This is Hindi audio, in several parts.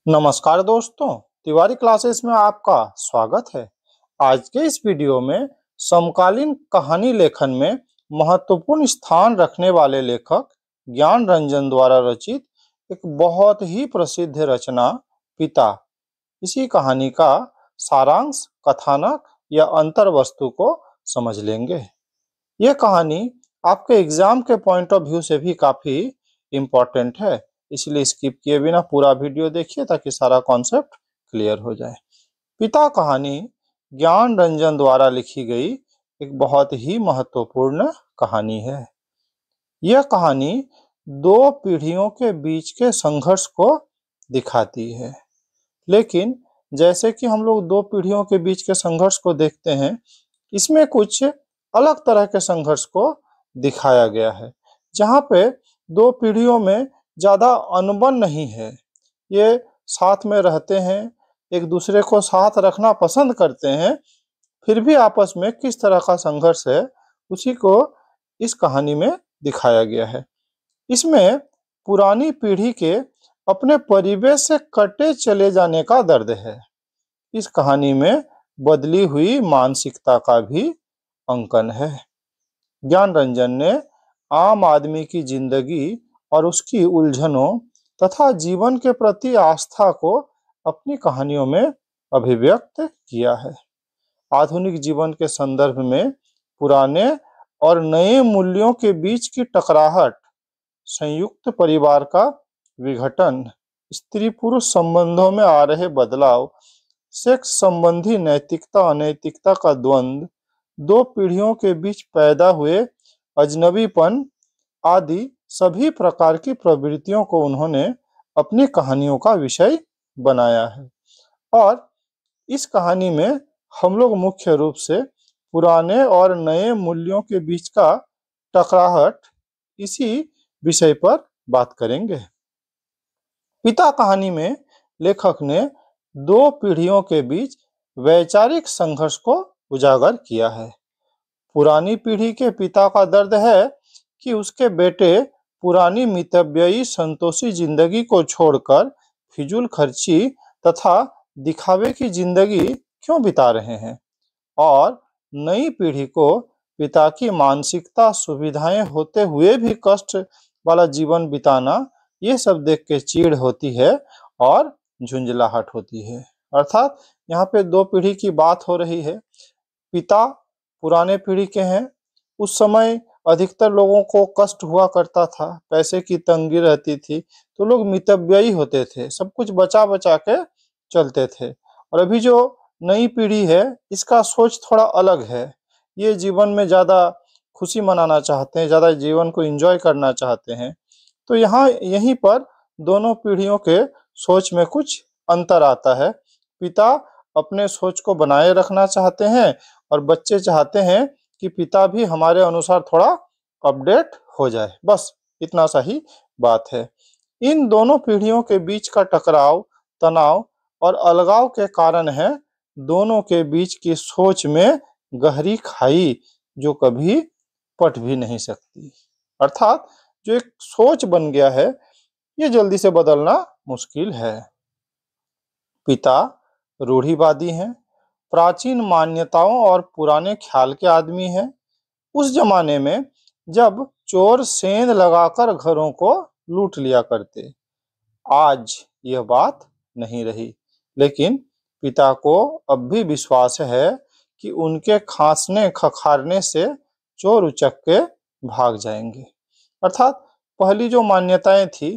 नमस्कार दोस्तों, तिवारी क्लासेस में आपका स्वागत है। आज के इस वीडियो में समकालीन कहानी लेखन में महत्वपूर्ण स्थान रखने वाले लेखक ज्ञान रंजन द्वारा रचित एक बहुत ही प्रसिद्ध रचना पिता, इसी कहानी का सारांश, कथानक या अंतर वस्तु को समझ लेंगे। यह कहानी आपके एग्जाम के पॉइंट ऑफ व्यू से भी काफी इम्पोर्टेंट है, इसलिए स्किप किए बिना पूरा वीडियो देखिए ताकि सारा कॉन्सेप्ट क्लियर हो जाए। पिता कहानी ज्ञान रंजन द्वारा लिखी गई एक बहुत ही महत्वपूर्ण कहानी है। यह कहानी दो पीढ़ियों के बीच के संघर्ष को दिखाती है, लेकिन जैसे कि हम लोग दो पीढ़ियों के बीच के संघर्ष को देखते हैं, इसमें कुछ अलग तरह के संघर्ष को दिखाया गया है, जहाँ पे दो पीढ़ियों में ज्यादा अनबन नहीं है। ये साथ में रहते हैं, एक दूसरे को साथ रखना पसंद करते हैं, फिर भी आपस में किस तरह का संघर्ष है उसी को इस कहानी में दिखाया गया है। इसमें पुरानी पीढ़ी के अपने परिवेश से कटे चले जाने का दर्द है। इस कहानी में बदली हुई मानसिकता का भी अंकन है। ज्ञान रंजन ने आम आदमी की जिंदगी और उसकी उलझनों तथा जीवन के प्रति आस्था को अपनी कहानियों में अभिव्यक्त किया है। आधुनिक जीवन के संदर्भ में पुराने और नए मूल्यों के बीच की टकराहट, संयुक्त परिवार का विघटन, स्त्री पुरुष संबंधों में आ रहे बदलाव, सेक्स संबंधी नैतिकता अनैतिकता का द्वंद्व, दो पीढ़ियों के बीच पैदा हुए अजनबीपन आदि सभी प्रकार की प्रवृत्तियों को उन्होंने अपनी कहानियों का विषय बनाया है। और इस कहानी में हम लोग मुख्य रूप से पुराने और नए मूल्यों के बीच का टकराहट, इसी विषय पर बात करेंगे। पिता कहानी में लेखक ने दो पीढ़ियों के बीच वैचारिक संघर्ष को उजागर किया है। पुरानी पीढ़ी के पिता का दर्द है कि उसके बेटे पुरानी मितव्ययी संतोषी जिंदगी को छोड़कर फिजूल खर्ची तथा दिखावे की जिंदगी क्यों बिता रहे हैं, और नई पीढ़ी को पिता की मानसिकता, सुविधाएं होते हुए भी कष्ट वाला जीवन बिताना, ये सब देख के चिढ़ होती है और झुंझलाहट होती है। अर्थात यहाँ पे दो पीढ़ी की बात हो रही है। पिता पुराने पीढ़ी के हैं, उस समय अधिकतर लोगों को कष्ट हुआ करता था, पैसे की तंगी रहती थी, तो लोग मितव्ययी होते थे, सब कुछ बचा बचा के चलते थे। और अभी जो नई पीढ़ी है, इसका सोच थोड़ा अलग है। ये जीवन में ज्यादा खुशी मनाना चाहते हैं, ज्यादा जीवन को एंजॉय करना चाहते हैं। तो यहाँ यहीं पर दोनों पीढ़ियों के सोच में कुछ अंतर आता है। पिता अपने सोच को बनाए रखना चाहते हैं और बच्चे चाहते हैं कि पिता भी हमारे अनुसार थोड़ा अपडेट हो जाए। बस इतना सा ही बात है। इन दोनों पीढ़ियों के बीच का टकराव, तनाव और अलगाव के कारण है दोनों के बीच की सोच में गहरी खाई, जो कभी पट भी नहीं सकती। अर्थात जो एक सोच बन गया है, ये जल्दी से बदलना मुश्किल है। पिता रूढ़िवादी हैं, प्राचीन मान्यताओं और पुराने ख्याल के आदमी हैं। उस जमाने में जब चोर सेंध लगाकर घरों को लूट लिया करते, आज यह बात नहीं रही, लेकिन पिता को अब भी विश्वास है कि उनके खांसने खखारने से चोर उचक के भाग जाएंगे। अर्थात पहली जो मान्यताएं थी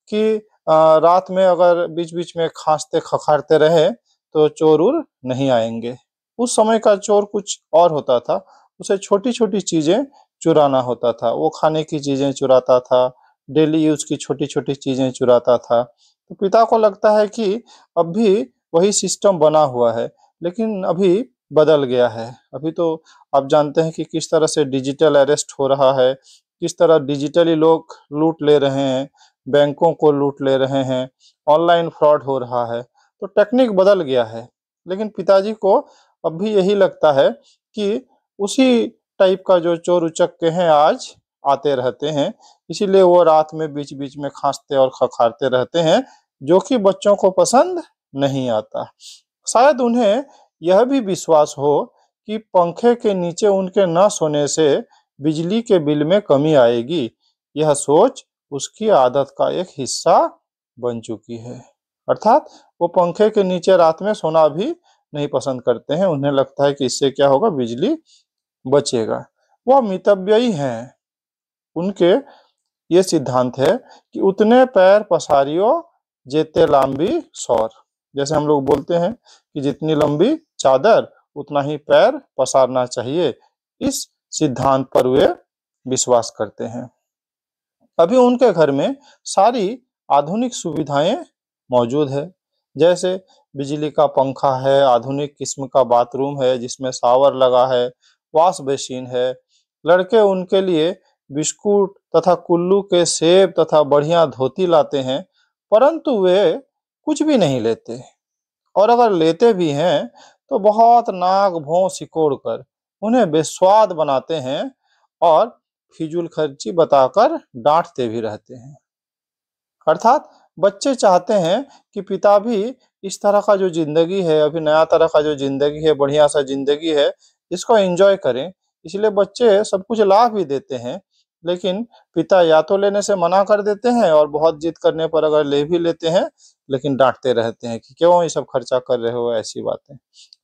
कि रात में अगर बीच बीच में खांसते खखारते रहे तो चोर उर नहीं आएंगे। उस समय का चोर कुछ और होता था, उसे छोटी छोटी चीजें चुराना होता था। वो खाने की चीजें चुराता था, डेली यूज की छोटी छोटी चीजें चुराता था। तो पिता को लगता है कि अब भी वही सिस्टम बना हुआ है, लेकिन अभी बदल गया है। अभी तो आप जानते हैं कि किस तरह से डिजिटल अरेस्ट हो रहा है, किस तरह डिजिटली लोग लूट ले रहे हैं, बैंकों को लूट ले रहे हैं, ऑनलाइन फ्रॉड हो रहा है। तो टेक्निक बदल गया है, लेकिन पिताजी को अब भी यही लगता है कि उसी टाइप का जो चोर उचक्के हैं आज आते रहते हैं, इसीलिए वो रात में बीच बीच में खांसते और खखारते रहते हैं, जो कि बच्चों को पसंद नहीं आता। शायद उन्हें यह भी विश्वास हो कि पंखे के नीचे उनके न सोने से बिजली के बिल में कमी आएगी। यह सोच उसकी आदत का एक हिस्सा बन चुकी है। अर्थात वो पंखे के नीचे रात में सोना भी नहीं पसंद करते हैं। उन्हें लगता है कि इससे क्या होगा, बिजली बचेगा। वह मितव्ययी हैं। उनके ये सिद्धांत है कि उतने पैर पसारियो जेते लंबी सौर। जैसे हम लोग बोलते हैं कि जितनी लंबी चादर उतना ही पैर पसारना चाहिए। इस सिद्धांत पर वे विश्वास करते हैं। अभी उनके घर में सारी आधुनिक सुविधाएं मौजूद है। जैसे बिजली का पंखा है, आधुनिक किस्म का बाथरूम है जिसमें शावर लगा है, वॉश बेसिन है। लड़के उनके लिए बिस्कुट तथा कुल्लू के सेब तथा बढ़िया धोती लाते हैं, परंतु वे कुछ भी नहीं लेते, और अगर लेते भी हैं तो बहुत नाक भौं सिकोड़ कर उन्हें बेस्वाद बनाते हैं और फिजूल खर्ची बताकर डांटते भी रहते हैं। अर्थात बच्चे चाहते हैं कि पिता भी इस तरह का जो जिंदगी है, अभी नया तरह का जो जिंदगी है, बढ़िया सा जिंदगी है, इसको एंजॉय करें। इसलिए बच्चे सब कुछ ला भी देते हैं, लेकिन पिता या तो लेने से मना कर देते हैं और बहुत जिद करने पर अगर ले भी लेते हैं, लेकिन डांटते रहते हैं कि क्यों ये सब खर्चा कर रहे हो, ऐसी बातें।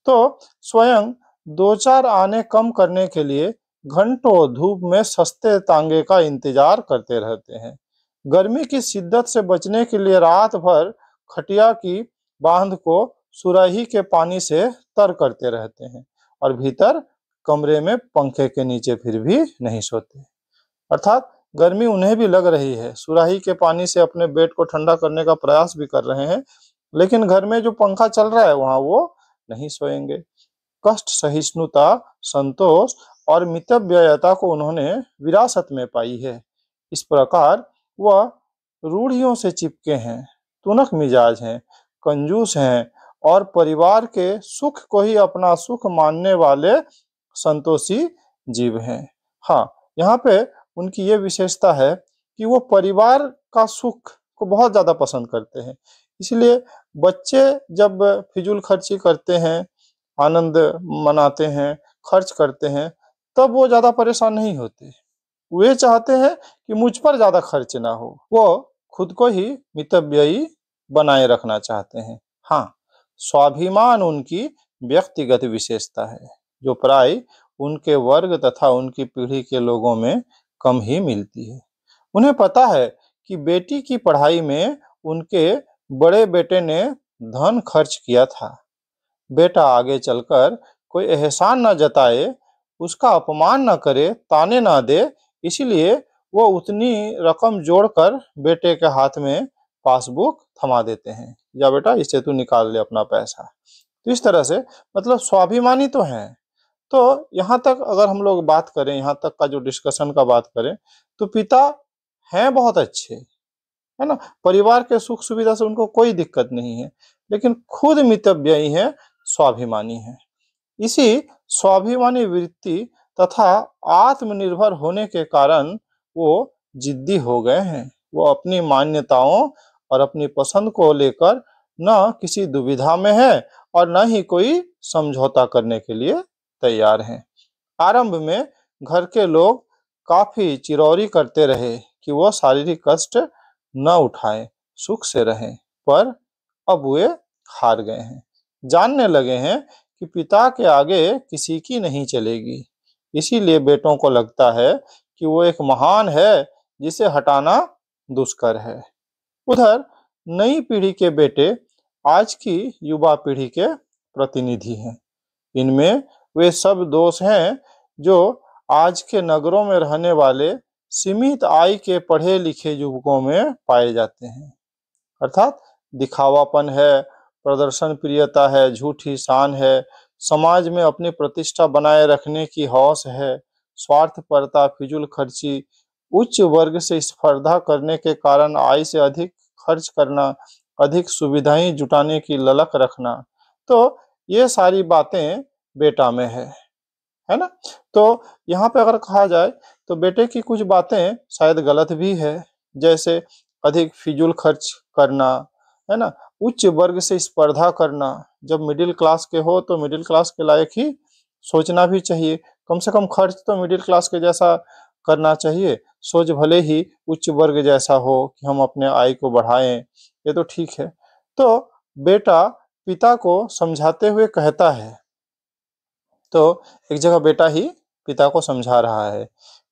तो स्वयं 2-4 आने कम करने के लिए घंटों धूप में सस्ते तांगे का इंतजार करते रहते हैं। गर्मी की शिद्दत से बचने के लिए रात भर खटिया की बांध को सुराही के पानी से तर करते रहते हैं और भीतर कमरे में पंखे के नीचे फिर भी नहीं सोते। अर्थात गर्मी उन्हें भी लग रही है, सुराही के पानी से अपने पेट को ठंडा करने का प्रयास भी कर रहे हैं, लेकिन घर में जो पंखा चल रहा है वहां वो नहीं सोएंगे। कष्ट सहिष्णुता, संतोष और मितव्ययता को उन्होंने विरासत में पाई है। इस प्रकार वह रूढ़ियों से चिपके हैं, तुनक मिजाज हैं, कंजूस हैं और परिवार के सुख को ही अपना सुख मानने वाले संतोषी जीव हैं। हाँ, यहाँ पे उनकी ये विशेषता है कि वो परिवार का सुख को बहुत ज्यादा पसंद करते हैं। इसलिए बच्चे जब फिजूल खर्ची करते हैं, आनंद मनाते हैं, खर्च करते हैं, तब वो ज्यादा परेशान नहीं होते। वे चाहते हैं कि मुझ पर ज्यादा खर्च ना हो। वो खुद को ही मितव्ययी बनाए रखना चाहते हैं। हाँ, स्वाभिमान उनकी व्यक्तिगत विशेषता है, जो प्राय उनके वर्ग तथा उनकी पीढ़ी के लोगों में कम ही मिलती है। उन्हें पता है कि बेटी की पढ़ाई में उनके बड़े बेटे ने धन खर्च किया था। बेटा आगे चलकर कोई एहसान न जताए, उसका अपमान न करे, ताने न दे, इसीलिए वो उतनी रकम जोड़कर बेटे के हाथ में पासबुक थमा देते हैं, जा बेटा इससे तू निकाल ले अपना पैसा। तो इस तरह से मतलब स्वाभिमानी तो हैं। तो यहाँ तक अगर हम लोग बात करें, यहाँ तक का जो डिस्कशन का बात करें, तो पिता हैं बहुत अच्छे, है ना, परिवार के सुख सुविधा से उनको कोई दिक्कत नहीं है, लेकिन खुद मितव्ययी हैं, स्वाभिमानी हैं। इसी स्वाभिमानी वृत्ति तथा आत्मनिर्भर होने के कारण वो जिद्दी हो गए हैं। वो अपनी मान्यताओं और अपनी पसंद को लेकर न किसी दुविधा में है और न ही कोई समझौता करने के लिए तैयार हैं। आरंभ में घर के लोग काफी चिरौरी करते रहे कि वो शारीरिक कष्ट न उठाएं, सुख से रहें, पर अब वे हार गए हैं। जानने लगे हैं कि पिता के आगे किसी की नहीं चलेगी। इसीलिए बेटों को लगता है कि वो एक महान है जिसे हटाना दुष्कर है। उधर नई पीढ़ी के बेटे आज की युवा पीढ़ी के प्रतिनिधि हैं। इनमें वे सब दोष हैं जो आज के नगरों में रहने वाले सीमित आय के पढ़े लिखे युवकों में पाए जाते हैं। अर्थात दिखावापन है, प्रदर्शन प्रियता है, झूठी शान है, समाज में अपनी प्रतिष्ठा बनाए रखने की हौस है, स्वार्थपरता, फिजूल खर्ची, उच्च वर्ग से स्पर्धा करने के कारण आय से अधिक खर्च करना, अधिक सुविधाएं जुटाने की ललक रखना। तो ये सारी बातें बेटा में है ना। तो यहाँ पे अगर कहा जाए तो बेटे की कुछ बातें शायद गलत भी है, जैसे अधिक फिजूल खर्च करना, है ना। उच्च वर्ग से स्पर्धा करना, जब मिडिल क्लास के हो तो मिडिल क्लास के लायक ही सोचना भी चाहिए, कम से कम खर्च तो मिडिल क्लास के जैसा करना चाहिए। सोच भले ही उच्च वर्ग जैसा हो कि हम अपने आय को बढ़ाएं, ये तो ठीक है। तो बेटा पिता को समझाते हुए कहता है, तो एक जगह बेटा ही पिता को समझा रहा है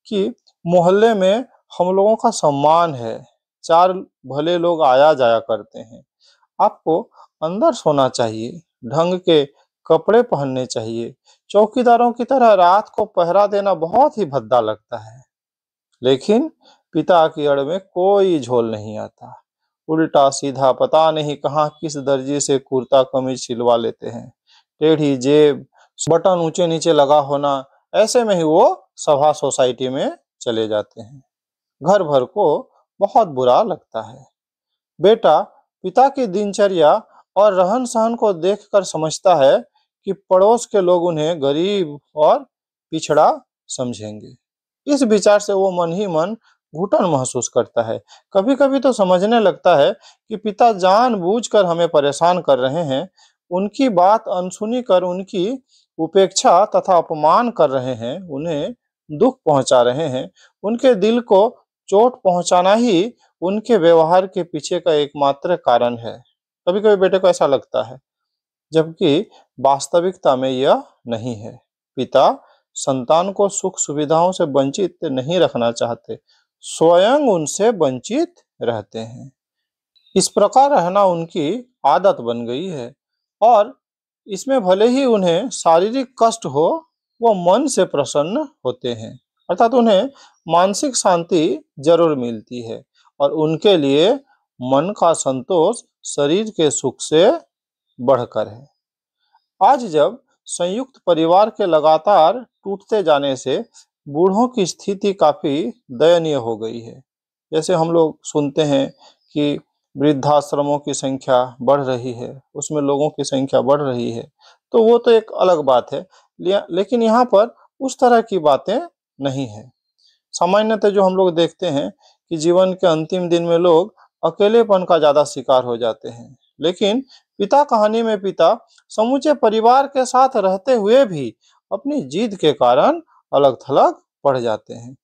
कि मोहल्ले में हम लोगों का सम्मान है, चार भले लोग आया जाया करते हैं, आपको अंदर सोना चाहिए, ढंग के कपड़े पहनने चाहिए, चौकीदारों की तरह रात को पहरा देना बहुत ही भद्दा लगता है। लेकिन पिता की अड़ में कोई झोल नहीं आता, उल्टा सीधा पता नहीं कहाँ किस दर्जी से कुर्ता कमीज सिलवा लेते हैं, टेढ़ी जेब, बटन ऊंचे नीचे लगा होना, ऐसे में ही वो सभा सोसाइटी में चले जाते हैं। घर भर को बहुत बुरा लगता है। बेटा पिता की दिनचर्या और रहन सहन को देखकर समझता है कि पड़ोस के लोग उन्हें गरीब और पिछड़ा समझेंगे। इस विचार से वो मन ही मन घुटन महसूस करता है। कभी कभी तो समझने लगता है कि पिता जानबूझकर हमें परेशान कर रहे हैं, उनकी बात अनसुनी कर उनकी उपेक्षा तथा अपमान कर रहे हैं, उन्हें दुख पहुंचा रहे हैं, उनके दिल को चोट पहुंचाना ही उनके व्यवहार के पीछे का एकमात्र कारण है। कभी कभी बेटे को ऐसा लगता है, जबकि वास्तविकता में यह नहीं है। पिता संतान को सुख सुविधाओं से वंचित नहीं रखना चाहते, स्वयं उनसे वंचित रहते हैं। इस प्रकार रहना उनकी आदत बन गई है और इसमें भले ही उन्हें शारीरिक कष्ट हो, वो मन से प्रसन्न होते हैं, अर्थात उन्हें मानसिक शांति जरूर मिलती है और उनके लिए मन का संतोष शरीर के सुख से बढ़कर है। आज जब संयुक्त परिवार के लगातार टूटते जाने से बूढ़ों की स्थिति काफी दयनीय हो गई है। जैसे हम लोग सुनते हैं कि वृद्धाश्रमों की संख्या बढ़ रही है, उसमें लोगों की संख्या बढ़ रही है, तो वो तो एक अलग बात है, लेकिन यहाँ पर उस तरह की बातें नहीं है। सामान्यतः जो हम लोग देखते हैं कि जीवन के अंतिम दिन में लोग अकेलेपन का ज्यादा शिकार हो जाते हैं, लेकिन पिता कहानी में पिता समूचे परिवार के साथ रहते हुए भी अपनी जिद के कारण अलग थलग पड़ जाते हैं।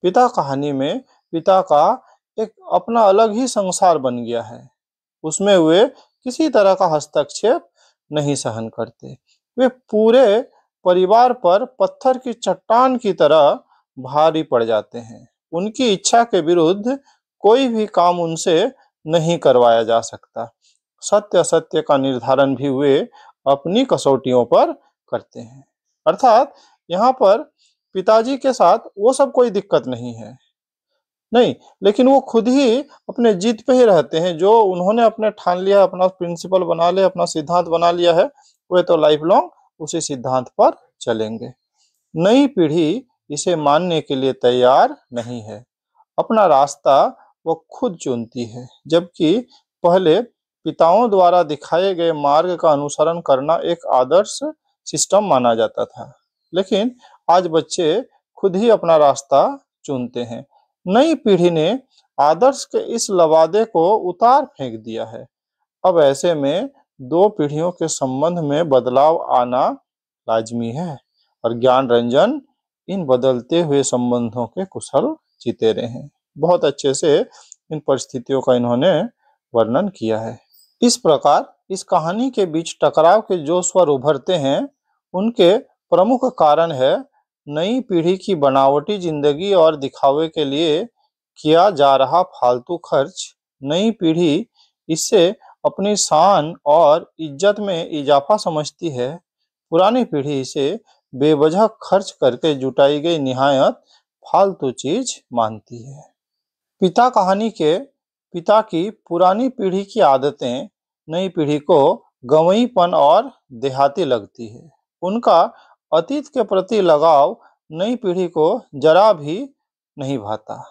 पिता कहानी में पिता का एक अपना अलग ही संसार बन गया है, उसमें वे किसी तरह का हस्तक्षेप नहीं सहन करते, वे पूरे परिवार पर पत्थर की चट्टान की तरह भारी पड़ जाते हैं। उनकी इच्छा के विरुद्ध कोई भी काम उनसे नहीं करवाया जा सकता। सत्य असत्य का निर्धारण भी वे अपनी कसौटियों पर करते हैं। अर्थात यहाँ पर पिताजी के साथ वो सब कोई दिक्कत नहीं है, नहीं, लेकिन वो खुद ही अपने जिद पे ही रहते हैं, जो उन्होंने अपने ठान लिया, अपना प्रिंसिपल बना लिया, अपना सिद्धांत बना लिया है, वे तो लाइफ लॉन्ग उसी सिद्धांत पर चलेंगे। नई पीढ़ी इसे मानने के लिए तैयार नहीं है, अपना रास्ता वो खुद चुनती है, जबकि पहले पिताओं द्वारा दिखाए गए मार्ग का अनुसरण करना एक आदर्श सिस्टम माना जाता था, लेकिन आज बच्चे खुद ही अपना रास्ता चुनते हैं। नई पीढ़ी ने आदर्श के इस लवादे को उतार फेंक दिया है। अब ऐसे में दो पीढ़ियों के संबंध में बदलाव आना लाजमी है और ज्ञान रंजन इन बदलते हुए संबंधों के कुशल चितेरे हैं। बहुत अच्छे से इन परिस्थितियों का इन्होंने वर्णन किया है। इस प्रकार इस कहानी के बीच टकराव के जो स्वर उभरते हैं, उनके प्रमुख कारण है नई पीढ़ी की बनावटी जिंदगी और दिखावे के लिए किया जा रहा फालतू खर्च। नई पीढ़ी इससे अपनी शान और इज्जत में इजाफा समझती है, पुरानी पीढ़ी इसे बेवजह खर्च करके जुटाई गई निहायत फालतू चीज मानती है। पिता कहानी के पिता की पुरानी पीढ़ी की आदतें नई पीढ़ी को गंवईपन और देहाती लगती है। उनका अतीत के प्रति लगाव नई पीढ़ी को जरा भी नहीं भाता।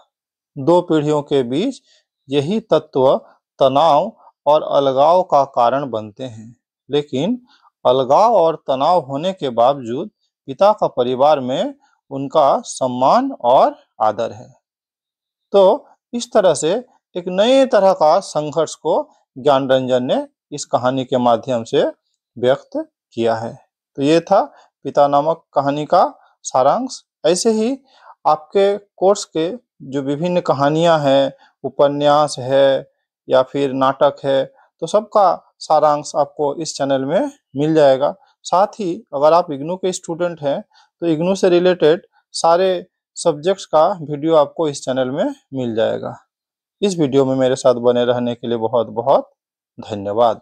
दो पीढ़ियों के बीच यही तत्व तनाव और अलगाव का कारण बनते हैं, लेकिन अलगाव और तनाव होने के बावजूद पिता का परिवार में उनका सम्मान और आदर है। तो इस तरह से एक नए तरह का संघर्ष को ज्ञान रंजन ने इस कहानी के माध्यम से व्यक्त किया है। तो ये था पिता नामक कहानी का सारांश। ऐसे ही आपके कोर्स के जो विभिन्न कहानियां हैं, उपन्यास है या फिर नाटक है, तो सबका सारांश आपको इस चैनल में मिल जाएगा। साथ ही अगर आप इग्नू के स्टूडेंट हैं तो इग्नू से रिलेटेड सारे सब्जेक्ट्स का वीडियो आपको इस चैनल में मिल जाएगा। इस वीडियो में मेरे साथ बने रहने के लिए बहुत बहुत धन्यवाद।